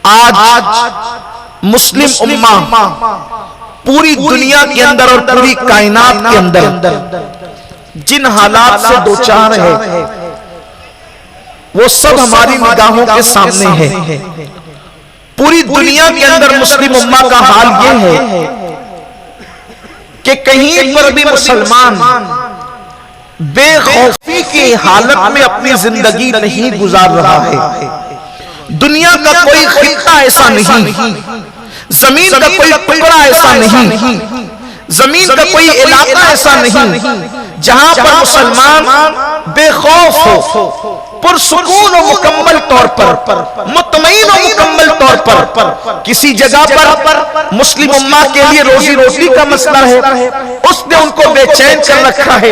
آج مسلم امہ پوری دنیا کے اندر اور پوری کائنات کے اندر جن حالات سے دوچار ہے وہ سب ہماری نگاہوں کے سامنے ہے۔ پوری دنیا کے اندر مسلم امہ کا حال یہ ہے کہ کہیں پر بھی مسلمان بے خوفی کی حالت میں اپنی زندگی نہیں گزار رہا ہے۔ دنیا کا کوئی خطہ ایسا نہیں، زمین کا کوئی ٹکڑا ایسا نہیں، زمین کا کوئی علاقہ ایسا نہیں جہاں پر مسلمان بے خوف ہو، پرسکون و مکمل طور پر، مطمئن و مکمل طور پر۔ کسی جگہ پر مسلم امہ کے لیے روزی روٹی کا مسئلہ ہے، اس نے ان کو بے چین کر رکھا ہے۔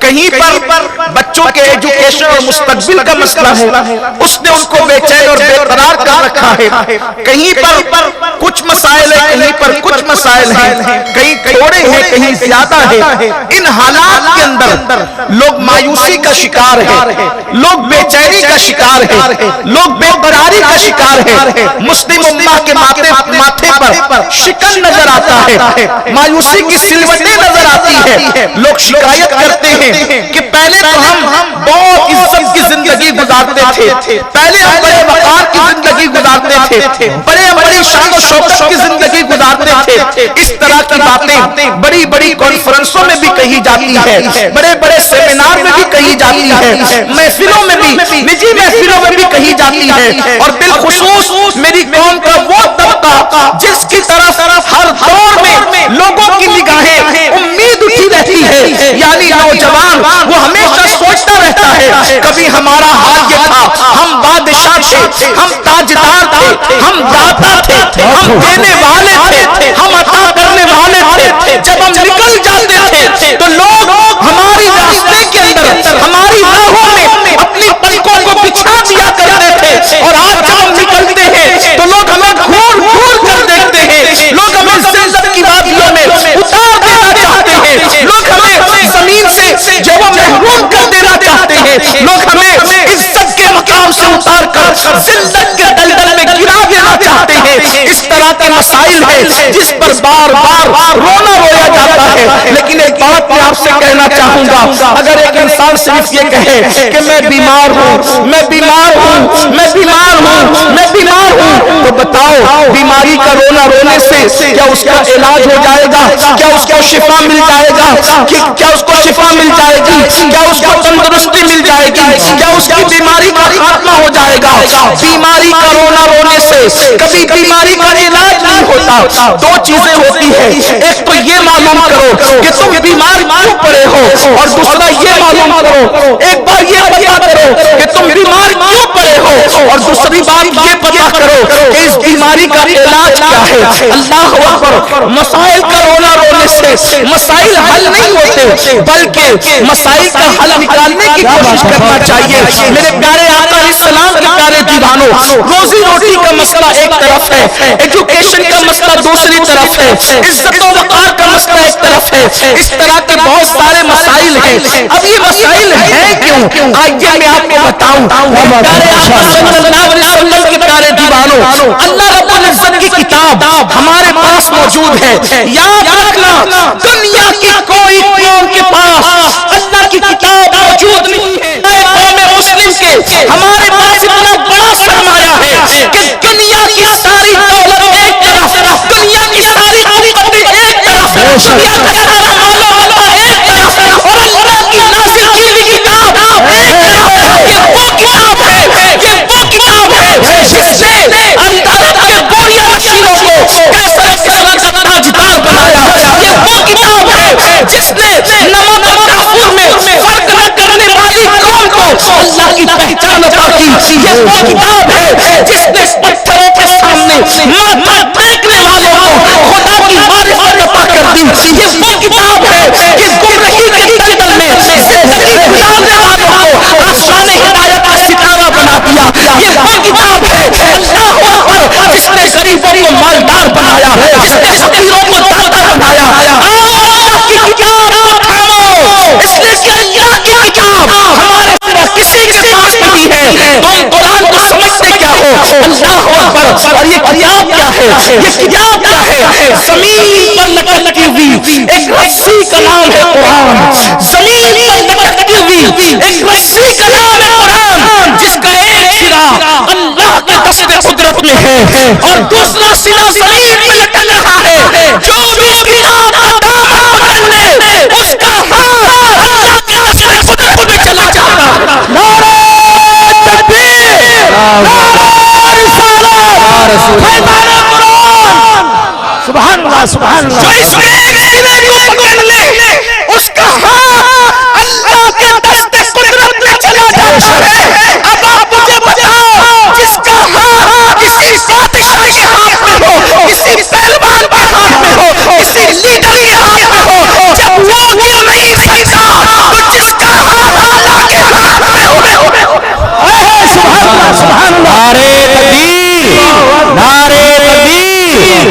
کہیں پر بچوں کے ایجوکیشن اور مستقبل کا مسئلہ ہے، اس نے ان کو بے چین اور بے قرار کر رکھا ہے۔ کہیں پر کچھ مسائل ہیں، کہیں پر کچھ مسائل ہیں، کہیں تھوڑے ہیں، کہیں زیادہ ہے۔ ان حالات کے اندر لوگ مایوسی کا شکار ہے، لوگ بے چینی کا شکار ہے، لوگ بے قراری کا شکار ہے۔ مسلم امہ کے ماتھے پر شکن نظر آتا ہے، مایوسی کی سلوٹیں نظر آتی ہے۔ لوگ شکایت کرتے ہیں کہ پہلے تو ہم بہت عزت کی زندگی گزارتے تھے، پہلے ہم بڑے وقار کی زندگی گزارتے تھے، بڑی شان و شوکت کی زندگی گزارتے تھے۔ اس طرح کی باتیں بڑی بڑی کانفرنسوں میں بھی کہی جاتی ہے، بڑے بڑے سیمینار میں بھی کہی جاتی ہے، محفلوں میں بھی، نجی محفلوں میں بھی کہی جاتی ہے۔ اور بالخصوص میری قوم کا وہ طبقہ جس کی طرف ہر دور میں لوگوں کی نگاہیں امید اٹھی رہتی ہے، یعنی نوجوان، وہ ہمیشہ سوچتا رہتا ہے کبھی ہمارا حال یہ تھا، ہم بادشاہ تھے، ہم تاجدار تھے، ہم داتا تھے، ہم دینے والے تھے، ہم عطا کرنے والے تھے۔ جب ہم نکل جاتے تھے تو لوگ ہماری راستے کے اندر، ہماری راہوں میں اپنی پلکوں کو بچھا دیا کرتے تھے، اور آج جب ہم نکلتے ہیں تو لوگ ہمیں گھور گھور کر دیکھتے ہیں، لوگ ہمیں زلزلہ کی وادیوں میں اتار دینا چاہتے ہیں، لوگ ہمیں زمین سے جو وہ محروم کر دینا چاہتے ہیں، لوگ ہمیں عزت کے مقام سے اتار کر ذلت کے دلدل میں گرا دینا چاہتے ہیں۔ اس طرح کے مسائل ہیں جس پر بار بار رونا رویا جاتا ہے۔ لیکن ایک بات میں آپ سے کہنا چاہوں گا، اگر ایک انسان صرف یہ کہے کہ میں بیمار ہوں، میں بیمار ہوں، میں بیمار ہوں، میں بیمار ہوں، تو بتاؤ بیماری کا رونا رونے سے کیا اس کا علاج ہو جائے گا؟ کیا اس کو شفا مل جائے گا؟ کیا اس کو شفا مل جائے گی؟ کیا اس کو تندرستی مل جائے گی؟ کیا اس کی بیماری کا خاتمہ ہو جائے گا؟ بیماری کا رونا رونے سے کبھی بیماری کا علاج نہیں ہوتا۔ دو چیزیں ہوتی ہیں، ایک تو یہ معلوم کرو کہ تم بیمار کیوں پڑے ہو، اور دوسرا یہ معلوم کرو، ایک بار یہ پتا کرو کہ تم بیمار کیوں پڑے ہو، اور دوسری بات یہ پتا کرو کہ اس بیماری کا علاج کیا ہے۔ اللہ اکبر۔ مسائل کا رونا رونے سے مسائل حل نہیں ہوتے، بلکہ مسائل کا حل نکالنے کی کوشش کرنا چاہیے۔ میرے پیارے آقا علیہ السلام کے پیارے دیوانوں، روزی روٹی کا مسئلہ ایک طرف ہے، ایجوکیشن کا مسئلہ دوسری طرف ہے، عزت و وقار کا مسئلہ ایک طرف ہے، اس طرح کے بہت سارے مسائل ہیں۔ اب یہ مسائل ہیں کیوں؟ آئیے میں آپ کو بتاؤں۔ پیارے آقا صلی اللہ علیہ وسلم کے پیارے دیوانوں، اللہ رب العزت کی کتاب ہمارے پاس موجود ہے۔ یاد رکھنا، دنیا کی کوئی قوم کے پاس اللہ کی کتاب موجود نہیں ہے۔ قوم مسلم کے ہمارے پاس اتنا بڑا سرمایہ ہے کہ دنیا کی ساری دولت ایک طرف، دنیا کی ساری قوتیں ایک طرف، دنیا کا سارا مال و متا ایک طرف، اور اللہ کی نازل کی ہوئی کتاب ایک طرف۔ یہ وہ کتاب ہے، یہ وہ کتاب ہے جس نے اندازت کے بوریا نشینوں کو کیسر کسرا کا تاجدار بنایا۔ یہ وہ کتاب ہے جس نے نمک اور کافور میں فرق نہ کرنے والی قوم کو اللہ کی پہچان عطا کی۔ یہ وہ کتاب ہے جس نے پتھروں کے سامنے ماتھا ٹیکنے والوں کو خدا کی معرفت عطا کر دی۔ یہ وہ کتاب ہے کہ گمراہی کے دلدل میں زندگی گزارنے والوں کو آسمان ہدایت کا ستارہ بنا دیا۔ یہ وہ کتاب ہے اللہ اکبر جس نے غریبوں کو مالدار بنایا، جس نے فقیروں کو داتا بنایا۔ اللہ کی کتاب کو تھامو، اس لیے کہ اللہ کی کتاب ہمارے سوا کسی کے پاس نہیں ہے۔ تم قرآن کو سمجھتے کیا ہو؟ اللہ اکبر۔ اور یہ کتاب کیا ہے؟ یہ کتاب کیا ہے؟ زمین پر لٹکتی ہوئی ایک رسی کا نام ہے قرآن. زمین پر لٹکتی ہوئی ایک رسی کا نام ہے قرآن، جس کا ایک سرا اللہ کے دست قدرت میں ہے اور دوسرا سرا زمین میں لٹک رہا ہے. جو بھی اس کتاب کا دامن پکڑ لے اس کا ہاتھ اللہ کے دست قدرت میں چلا جاتا ہے. نعرہ تکبیر، نعرہ رسالت، پیغام قرآن. سبحان اللہ سبحان اللہ. جو اس میں ایک سرے کو پکڑ لے اس کا ہاتھ اللہ کے دست قدرت میں چلا جاتا ہے. اب آپ مجھے بتاؤ، جس کا ہاتھ کسی بادشاہ کے ہاتھ میں ہو، کسی پہلوان کے ہاتھ میں ہو، کسی لیڈر کے ہاتھ میں ہو، جب وہ کیوں نہیں سکتا تو جس کا ہاتھ اللہ کے ہاتھ میں ہو. سبحان اللہ سبحان اللہ. نعرہ تکبیر، نعرہ تکبیر،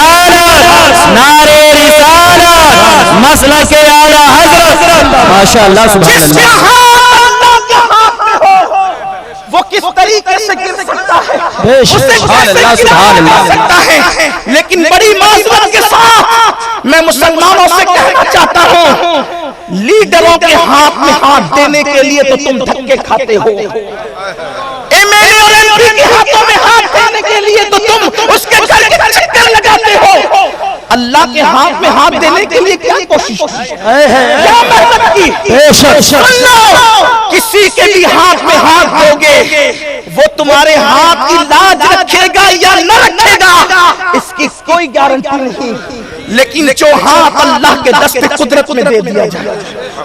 نعرہ رسالت، مسلک اعلیٰ حضرت. ماشاءاللہ سبحان جس کا اللہ. ہاتھ اللہ کے ہاتھ میں ہو وہ کس طریقے سے گر سکتا ہے، اسے سبحان اللہ کیسے سبحان گرا اللہ. سکتا ہے. لیکن بڑی معذرت کے ساتھ میں مسلمانوں سے کہنا چاہتا ہوں، لیڈروں کے ہاتھ میں ہاتھ دینے کے لیے تو تم دھکے کھاتے ہو. ایم ایل اے اور ایم پی کے ہاتھوں میں ہاتھ دینے کے لیے تو تم اس کے گھر کے چکر لگاتے ہو. اللہ کے ہاتھ میں ہاتھ دینے کے لیے کیا کوشش کی، کیا محنت کی. سن لو، کسی کے بھی ہاتھ میں ہاتھ دو گے وہ تمہارے ہاتھ کی لاج رکھے گا یا نہ رکھے گا اس کی کوئی گارنٹی نہیں. لیکن جو ہاتھ اللہ کے دست قدرت میں دے دیا جائے،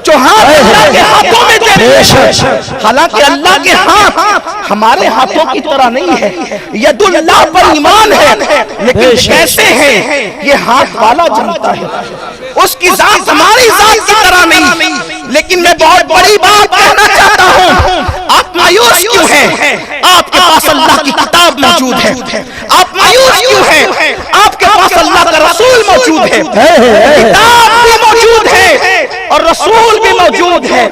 جو ہاتھ اللہ کے ہاتھوں میں دے دیا جائے، حالانکہ اللہ کے ہاتھ ہمارے ہاتھوں کی طرح نہیں ہے. ید اللہ پر ایمان ہے، لیکن کیسے ہیں یہ ہاتھ والا جانتا ہے. اس کی ذات ہماری ذات کی طرح نہیں. لیکن میں بہت بڑی بات کہنا چاہتا ہوں، آپ مایوس کیوں ہیں؟ آپ کے پاس اللہ کی کتاب موجود ہے. آپ مایوس کیوں ہیں؟ آپ کے پاس اللہ کا رسول موجود ہے. کتاب بھی موجود ہے اور رسول بھی موجود ہے.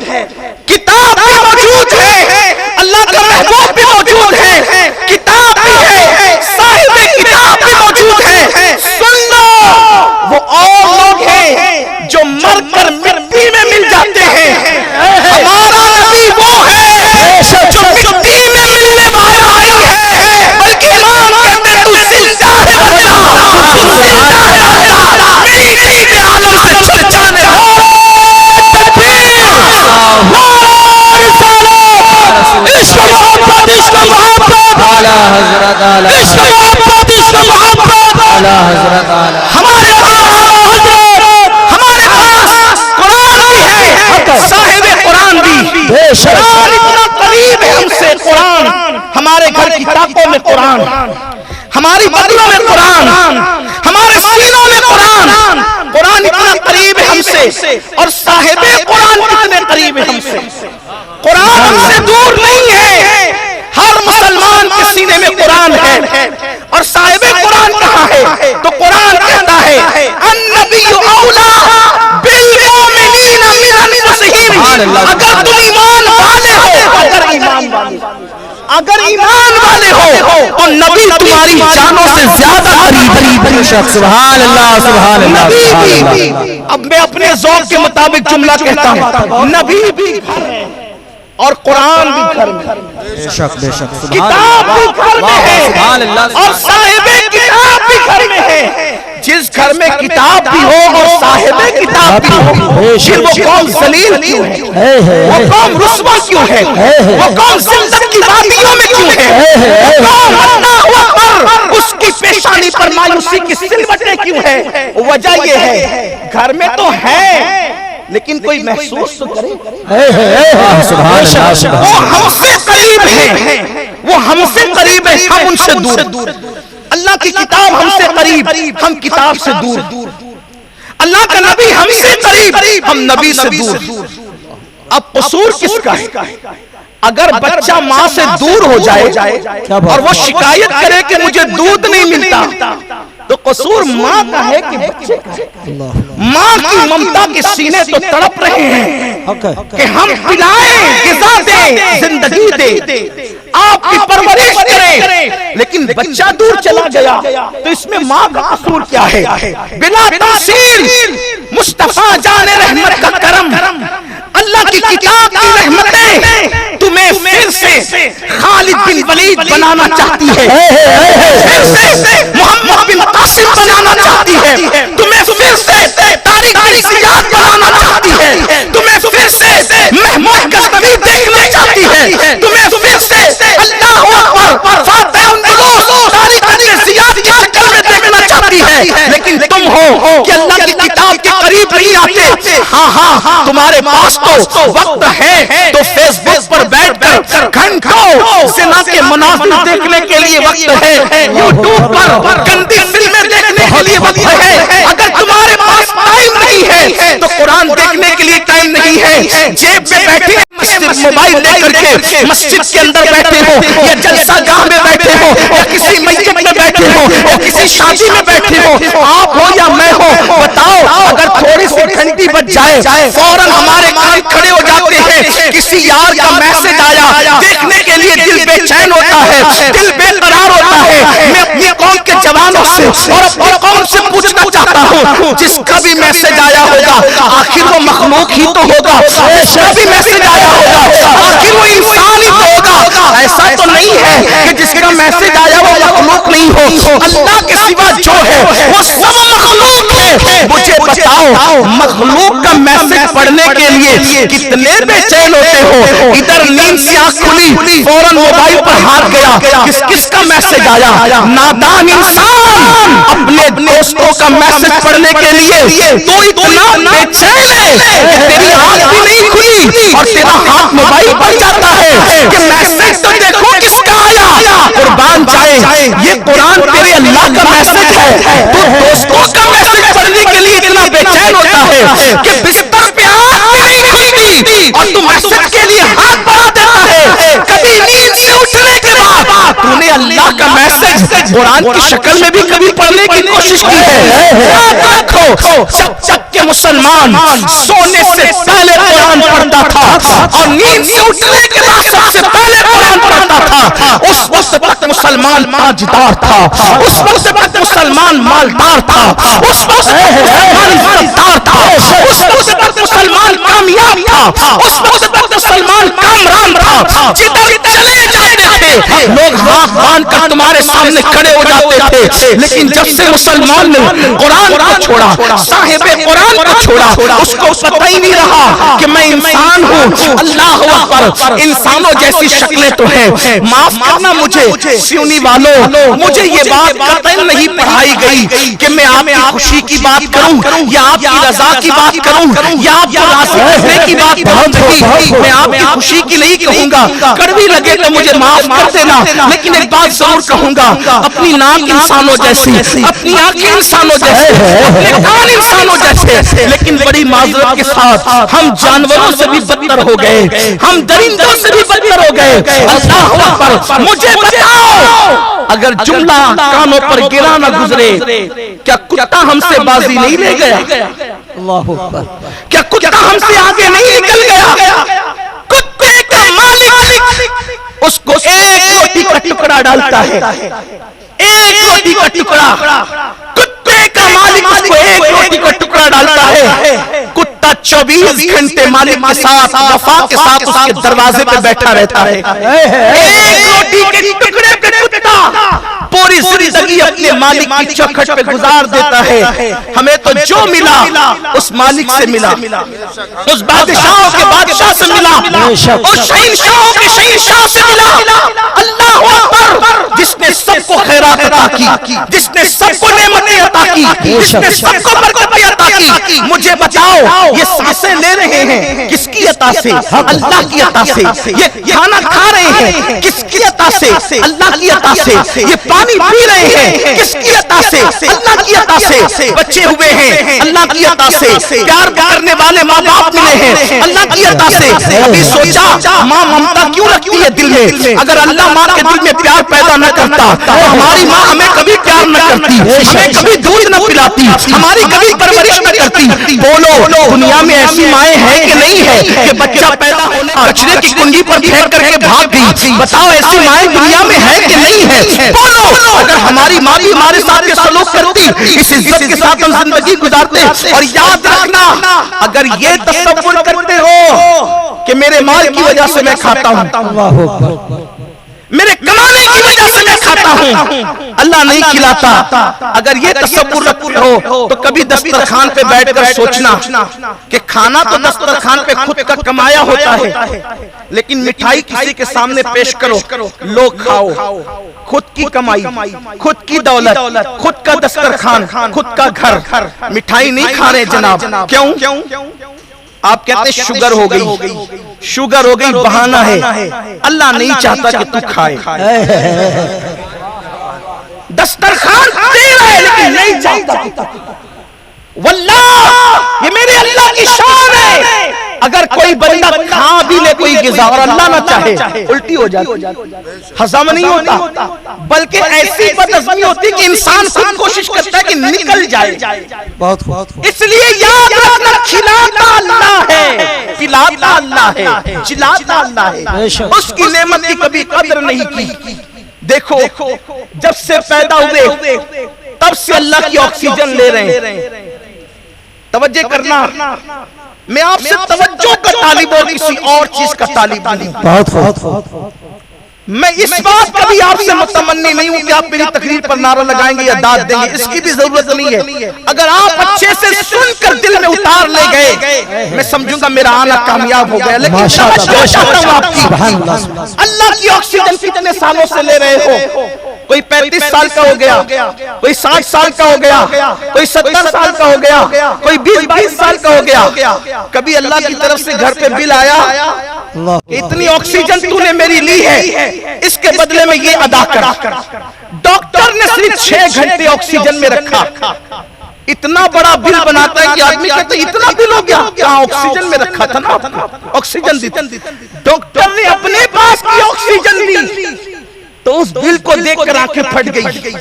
کتاب بھی موجود ہے، اللہ کا محبوب بھی موجود ہے، کتاب بھی ہے، صاحب کتاب بھی موجود ہے. سن لو، وہ اور لوگ ہیں جو مر کر مٹی میں مل جاتے ہیں. ہمارا نبی وہ ہے جو مٹی میں ملنے والا نہیں ہے، بلکہ ایمان کرتے تو زندہ ہے بچا، تو زندہ ہے بچا، میری نبی عالم سے چھپ جانے والا. عشق محبت، عشق محبت، اعلیٰ حضرت، اعلیٰ عشق محبت، عشق محبت. حضرت، ہمارے پاس قرآن بھی ہے، صاحب قرآن بھی. قرآن اتنا قریب ہے ہم سے. قرآن ہمارے گھر کی طاقتوں میں قرآن، ہماری بدنوں میں قرآن، ہمارے سینوں میں قرآن. قرآن اتنا قریب ہے ہم سے اور صاحب قرآن کتنے قریب ہے ہم سے. قرآن ہم سے دور نہیں ہے. ہر مسلمان کے سینے میں قرآن ہے. اور صاحب قرآن کہاں ہے؟ تو قرآن کہتا ہے النبی اولا بالمؤمنین من انفسہم. اگر تم ایمان والے ہو، اگر ایمان والے ہو تو نبی تمہاری جانوں سے زیادہ قریب. سبحان اللہ سبحان اللہ سبحان اللہ. اب میں اپنے ذوق کے مطابق جملہ کہتا ہوں، نبی بھی گھر ہے اور قرآن بھی گھر میں، بے شک بے شک. کتاب بھی گھر میں ہے اور صاحب کتاب بھی گھر میں ہے. جس گھر میں کتاب بھی ہو اور صاحب کتاب بھی ہو، پھر وہ قوم ذلیل کیوں ہے؟ وہ قوم رسوا کیوں ہے؟ وہ قوم زندگی کی وادیوں میں کیوں ہے؟ وہ قوم اللہ اکبر اس کی پیشانی پر مایوسی کی سلوٹیں کیوں ہے؟ وجہ یہ ہے گھر میں تو ہے لیکن کوئی محسوس تو کرے. وہ ہم سے قریب ہے، وہ ہم سے قریب ہے، ہم ان سے دور. اللہ کی کتاب ہم سے قریب، ہم کتاب سے دور. اللہ کا نبی ہم سے قریب، ہم نبی سے دور. اب قصور کس کا ہے؟ اگر بچہ ماں سے دور ہو جائے اور وہ شکایت کرے کہ مجھے دودھ نہیں ملتا تو قصور ماں کا ہے کہ بچے کا ہے؟ ماں کی ممتا کے سینے تو تڑپ رہے ہیں کہ ہم پلائیں، غذا دیں، زندگی دیں. آپ کی پرورش کریں، لیکن بچہ دور چلا گیا تو اس میں ماں کا قصور کیا ہے؟ بلا تفصیل مصطفیٰ جان رحمت کا کرم، اللہ کی کتاب کی رحمتیں تمہیں پھر سے خالد بن ولید بنانا چاہتی ہے، پھر سے محمد بن قاسم بنانا چاہتی ہے، تمہیں پھر سے طارق بن زیاد بنانا چاہتی ہے، تمہیں پھر سے محمود غزنوی دیکھنا چاہتی ہے، تمہیں پھر سے اللہ اکبر فاتح اندلس طارق بن زیاد کی شکل میں دیکھنا چاہتی ہے، لیکن تم ہو کہ اللہ کی کتاب کے قریب نہیں آتے۔ ہاں تمہارے پاس تو وقت ہے تو فیس بک پر بیٹھ کر گھنٹوں زنا کے مناظر دیکھنے کے لیے وقت ہے، یوٹیوب پر گندی فلمیں دیکھنے کے لیے وقت ہے۔ اگر تمہارے پاس ٹائم نہیں ہے تو قرآن دیکھنے کے لیے ٹائم نہیں ہے، جیب میں بیٹھے موبائل لے کر کے مسجد کے اندر بیٹھے ہو یا جلسہ گاہ میں بیٹھے ہو یا کسی میت میں بیٹھے ہو یا کسی شادی میں بیٹھے ہو، آپ ہو یا میں ہو، بتاؤ اگر تھوڑی سی گھنٹی بج جائے فوراً ہمارے کان کھڑے ہو جاتے ہیں، کسی یار کا میسج آیا دیکھنے کے لیے دل بے چین ہوتا ہے، دل بے قرار ہوتا ہے۔ میں اپنی قوم کے جوانوں سے اور اپنی قوم سے پوچھنا چاہتا ہوں، جس کا بھی میسج آیا ہوگا آخر وہ مخلوق ہی تو ہوگا، جس کا بھی میسج آیا ہوگا آخر وہ انسان ہی تو ہوگا، ایسا تو نہیں ہے کہ جس کا میسج آیا وہ مخلوق نہیں ہو، اللہ کے سوا جو ہے وہ سب مخلوق ہے۔ مجھے بتاؤ مخلوق کا میسج پڑھنے کے لیے کتنے بے چین ہوتے ہو؟ ادھر نیند سے آنکھ کھلی فوراً موبائل پر ہاتھ گیا، کس کا میسج آیا؟ نادان انسان اپنے دوستوں کا میسج پڑھنے کے لیے تو اتنا بے چین ہے کہ تیری آنکھ بھی نہیں کھلی اور تیرا ہاتھ موبائل پر جاتا ہے کہ میسج تو دیکھو کس کا آیا۔ قربان جائے یہ قرآن تیرے اللہ کا میسج ہے، تو دوستوں کا میسج پڑھنے کے لیے اتنا بے چین ہوتا ہے کہ بستر پہ آنکھ بھی نہیں کھلتی اور تو میسج کے لیے ہاتھ بڑھا دیتا ہے۔ کبھی نیند سے اٹھنے کے بعد تو نے اللہ کا میسج قرآن کی شکل میں بھی کبھی پڑھنے کی کوشش کی ہے؟ یاد رکھو جب کہ مسلمان سونے سے پہلے قرآن پڑھتا تھا اور نیند سے اٹھنے کے بعد سب سے پہلے قرآن پڑھتا تھا، اس وقت تک مسلمان تاجدار تھا، اس وقت تک مسلمان مالدار تھا، اس وقت مسلمان مالدار تھا، اس وقت تک مسلمان کامیاب تھا، اس وقت تک مسلمان کامران تھا۔ جدھر چلے جاتے تھے لوگ ہاتھ باندھ کر تمہارے سامنے کھڑے ہو جاتے تھے، لیکن جب سے مسلمان نے قرآن کو چھوڑا، صاحب قرآن کو چھوڑا، اس کو پتہ ہی نہیں رہا کہ میں انسان ہوں۔ اللہ اکبر، انسانوں جیسی شکلیں تو ہیں، معاف کرنا مجھے سیونی والوں، مجھے یہ بات قطعاً نہیں پڑھائی گئی کہ میں آپ کی خوشی کی بات کروں یا آپ کی رضا کی بات کروں یا آپ کو راضی کرنے کی بات کروں، میں آپ کی خوشی کی نہیں کہوں گا، کڑوی لگے تو مجھے معاف کر دینا، لیکن ایک بات ضرور کہوں گا، اپنی ناک انسانوں جیسی، اپنی آنکھیں انسانوں جیسے، اپنے کان انسانوں جیسے، لیکن بڑی معذرت کے ساتھ ہم جانوروں سے بھی بدتر ہو گئے، ہم درندوں سے بھی بدتر ہو گئے۔ اللہ اکبر، مجھے بتاؤ اگر جملہ کانوں پر گرا نہ گزرے کیا کتا ہم سے بازی نہیں لے گیا؟ کیا کتا ہم سے آگے نہیں نکل گیا؟ کتے کا مالک اس کو ایک روٹی کا ٹکڑا ڈالتا ہے، ایک روٹی کا ٹکڑا، کتے کا مالک اس کو ایک روٹی کا ٹکڑا ڈالتا ہے، کتا 24 گھنٹے مالک کے ساتھ وفا کے ساتھ اس کے دروازے پہ بیٹھا رہتا ہے۔ ایک روٹی کے ٹکڑے پہ کتا پوری زندگی اپنے مالک کی چوکھٹ پہ گزار دیتا ہے۔ ہمیں تو جو ملا اس مالک سے ملا، اس بادشاہوں کے بادشاہ سے ملا، اس شہنشاہوں کے شہنشاہ سے ملا۔ اللہ اکبر، جس نے سب کو خیرات عطا کی، جس نے سب کو نعمتیں عطا کی، جس نے سب کو برکتیں عطا کی، مجھے بتاؤ یہ سانسیں لے رہے ہیں کس کی عطا سے؟ اللہ کی عطا سے۔ یہ کھانا کھا رہے ہیں کس کی عطا سے؟ اللہ کی عطا سے۔ یہ پانی پی رہے ہیں کس کی عطا سے؟ اللہ کی عطا سے۔ بچے ہوئے ہیں اللہ کی عطا سے، پیار کرنے والے ماں باپ ملے ہیں اللہ کی عطا سے۔ ابھی سوچا ماں ممتا کیوں رکھتی ہے دل میں؟ اگر اللہ ماں کے دل میں پیار پیدا نہ کرتا تو ہماری ماں ہمیں کبھی پیار نہ کرتی، ہمیں کبھی دودھ نہ پلاتی، ہماری کبھی پرورش نہ کرتی؟ بولو دنیا میں ایسی مائیں ہیں کہ نہیں ہے کہ بچہ پیدا ہونے کچرے کی کنڈی پر پھینک کر کے بھاگ گئی؟ بتاؤ ایسی مائیں دنیا میں ہے کہ نہیں ہے؟ بولو اگر ہماری ماں بھی ہمارے ساتھ یہ سلوک کرتی، اس عزت کے ساتھ ہم زندگی گزارتے۔ اور یاد رکھنا، اگر یہ تصور کرتے ہو کہ میرے مال کی وجہ سے میں کھاتا ہوں، میرے کمانے کی وجہ سے میں کھاتا ہوں، اللہ نہیں کھلاتا، اگر یہ تصور رکھتے ہو تو کبھی دسترخوان پہ بیٹھ کر سوچنا کہ کھانا تو دسترخوان پہ خود کا کمایا ہوتا ہے، لیکن مٹھائی کسی کے سامنے پیش کرو، لو کھاؤ، خود کی کمائی، خود کی دولت، خود کا دسترخوان، خود کا گھر، مٹھائی نہیں کھا رہے جناب۔ کیوں؟ آپ کہتے ہیں شوگر ہو گئی، شوگر ہو گئی، بہانہ ہے، اللہ نہیں چاہتا کہ تو کھائے۔ دسترخوان تیرا ہے لیکن نہیں چاہتا۔ واللہ یہ میرے اللہ کی شان ہے، اگر کوئی بندہ کھا بھی لے کوئی غذا اور اللہ نہ چاہے، الٹی ہو جاتی، ہضم نہیں ہوتا، بلکہ ایسی بدہضمی ہوتی کہ انسان خود کوشش کرتا ہے کہ نکل جائے۔ اس لیے یاد رکھنا، کھلاتا اللہ ہے، پلاتا اللہ ہے، جلاتا اللہ ہے، اس کی نعمت کی کبھی قدر نہیں کی۔ دیکھو جب سے پیدا ہوئے تب سے اللہ کی آکسیجن لے رہے ہیں۔ توجہ کرنا، میں آپ سے توجہ کا طالب اور کسی اور چیز کا طالب نہیں۔ میں اس بات کا بھی آپ سے متمنی نہیں ہوں کہ آپ میری تقریر پر نعرہ لگائیں گے یا داد دیں گے، اس کی بھی ضرورت نہیں ہے۔ اگر آپ اچھے سے سن کر دل میں اتار لے گئے، میں سمجھوں گا میرا آنا کامیاب ہو گیا۔ لیکن توجہ چاہتا ہوں آپ کی، اللہ کی آکسیجن کتنے سالوں سے لے رہے ہو؟ کوئی 35 سال کا ہو گیا، کوئی 60 سال کا ہو گیا، کوئی 70 سال کا ہو گیا، کوئی 20-22 سال کا ہو گیا۔ کبھی اللہ کی طرف سے گھر پہ بل آیا اتنی آکسیجن تو نے میری لی ہے، اس کے بدلے میں یہ ادا کر۔ ڈاکٹر نے صرف 6 گھنٹے آکسیجن میں رکھا، اتنا بڑا بل بناتا ہے کہ آدمی کہتا ہے اتنا بل ہو گیا، کہاں آکسیجن میں رکھا تھا نا، آکسیجن دی۔ ڈاکٹر نے اپنے پاس کی آکسیجن دی تو اس بل کو دیکھ کر آنکھیں پھٹ گئی۔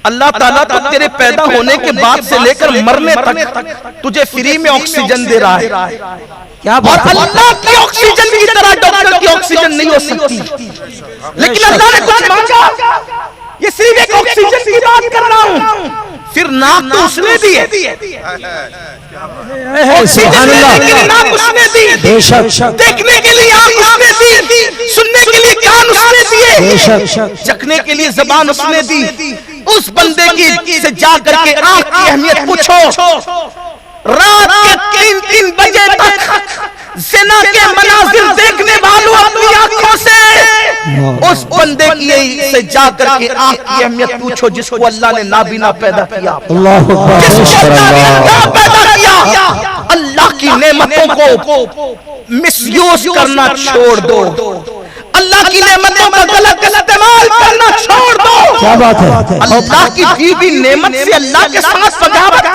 اللہ تعالیٰ تو تیرے پیدا ہونے کے بعد سے لے کر مرنے تک تجھے فری میں آکسیجن دے رہا ہے، اور اللہ کی آکسیجن کی طرح ڈاکٹر کی آکسیجن نہیں ہو سکتی۔ لیکن اللہ نے کچھ مانگا، یہ صرف ایک آکسیجن کی بات کر رہا ہوں، پھر ناک تو اس نے دی، آکسیجن لینے کے لیے ناک اس نے دی، دیکھنے کے لیے آنکھ اس نے دی، سننے کے لیے کان اس نے دیے، چکھنے کے لیے زبان اس نے دی۔ اس بندے کی سے جا کر کے آنکھ کی اہمیت پوچھو، رات کے 3 بجے تک زنا کے مناظر دیکھنے والوں اپنی آنکھوں سے اس بندے کی سے جا کر کے آنکھ کی اہمیت پوچھو جس کو اللہ نے نابینا پیدا کیا، جس کو نابینا پیدا کیا۔ اللہ کی نعمتوں کو مس یوز کرنا چھوڑ دو، اللہ کی نعمتوں کا غلط استعمال کرنا چھوڑ دو۔ کیا بات ہے؟ اللہ کی دی ہوئی نعمت سے اللہ کے ساتھ بغاوت،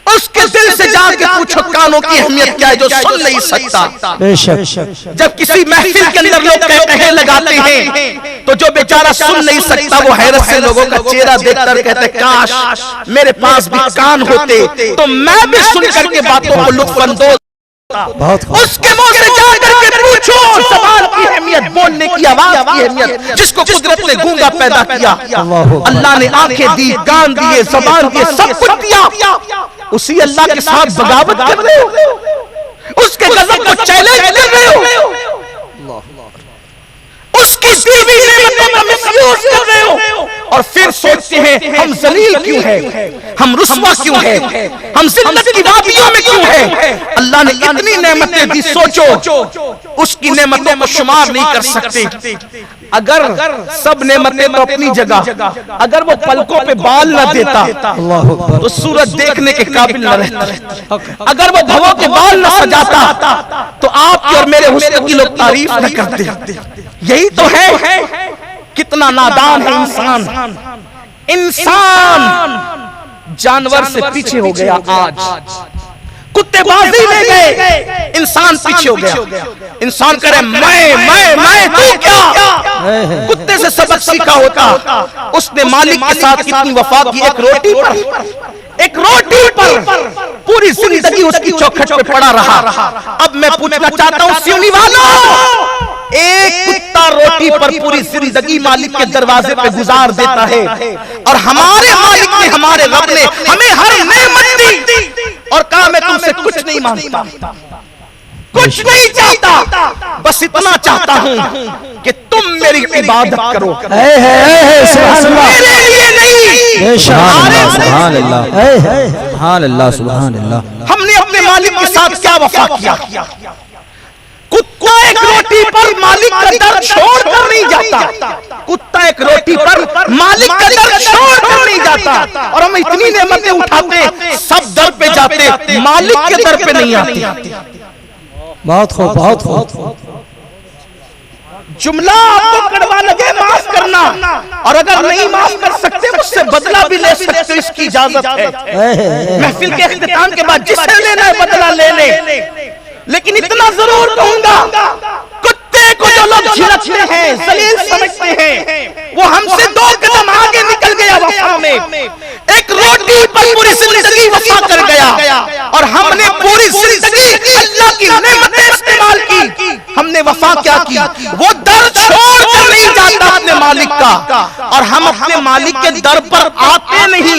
اس کے دل سے جا کے پوچھو کانوں کی اہمیت کیا ہے جو سن نہیں سکتا۔ بے شک جب کسی محفل کے اندر لوگ کہتے لگاتے ہیں تو جو بیچارہ سن نہیں سکتا وہ حیرت سے لوگوں کا چہرہ دیکھ کر کہتے کاش میرے پاس بھی کان ہوتے تو میں بھی سن کر کے باتوں کو لطف اندوز۔ اس کے منہ سے جا کر کے پوچھو زبان کی اہمیت، بولنے کی آواز کی اہمیت، جس کو قدرت نے گونگا پیدا کیا، اللہ نے آنکھیں دی، کان دیے، زبان دیے، سب کچھ دیا، اسی اللہ کے ساتھ بغاوت کر رہے ہو، اس کے غضب کو چیلنج کر رہے ہو، اس کی دیوی نعمتوں کا مس یوز کر رہے ہو، اور پھر سوچتے ہیں ہم ذلیل کیوں ہیں، ہم رسوا کیوں ہیں، ہم ذلت کی وادیوں میں کیوں ہیں۔ اللہ نے اتنی نعمتیں دی، سوچو اس کی نعمتوں کو شمار نہیں کر سکتے۔ اگر سب نعمتیں تو اپنی جگہ، اگر وہ پلکوں پہ بال نہ دیتا تو سورج دیکھنے کے قابل نہ رہتا، اگر وہ بھووں کے بال نہ سجاتا تو آپ کی اور میرے حسن کی لوگ تعریف نہ کرتے۔ یہی تو ہے کتنا نادان ہے انسان، انسان جانور سے پیچھے ہو گیا آج۔ کتے بازی لے گئے، انسان پیچھے ہو گیا. انسان کرے میں تو کیا؟ کتے سے سبق سیکھا ہوتا. اس نے مالک کے ساتھ کتنی وفا کی. ایک روٹی پر پوری زندگی اس کی چوکھٹ پہ پڑا رہا. اب میں پوچھنا چاہتا ہوں سیونی والوں، ایک کتا روٹی پر پوری زندگی مالک کے دروازے پہ گزار دیتا ہے، اور ہمارے مالک نے، ہمارے رب نے ہمیں ہر نعمت دی اور کہا میں تم سے کچھ نہیں مانگتا، کچھ نہیں چاہتا، بس اتنا چاہتا ہوں کہ تم میری عبادت کرو. میرے لیے نہیں، سبحان اللہ سبحان اللہ. ہم نے اپنے مالک کے ساتھ کیا وفا کیا؟ کتا ایک روٹی پر مالک کا در چھوڑ کر نہیں جاتا. کتا ایک روٹی پر مالک کا در چھوڑ کر نہیں جاتا. اور ہم اتنی نعمتیں اٹھاتے، سب در پہ جاتے، مالک کے در پہ نہیں آتے. بہت خوب بہت خوب. جملہ آپ کو کڑوا لگے معاف کرنا، اور اگر نہیں معاف کر سکتے مجھ سے بدلہ بھی لے سکتے، اس کی اجازت ہے. محفل کے اختتام کے بعد جسے لینا ہے بدلہ لے لے، لیکن اتنا ضرور کہوں گا، کتے کو جو لوگ جھلکتے ہیں، ذلیل سمجھتے ہیں، وہ ہم سے 2 قدم آگے نکل گیا وفا میں. ایک روٹی پر پوری زندگی وفا کر گیا، اور ہم نے پوری زندگی اللہ کی نعمتیں استعمال کی. ہم نے وفا کیا کی؟ وہ در چھوڑ کر نہیں جاتا اپنے مالک کا، اور ہم اپنے مالک کے در پر آتے نہیں.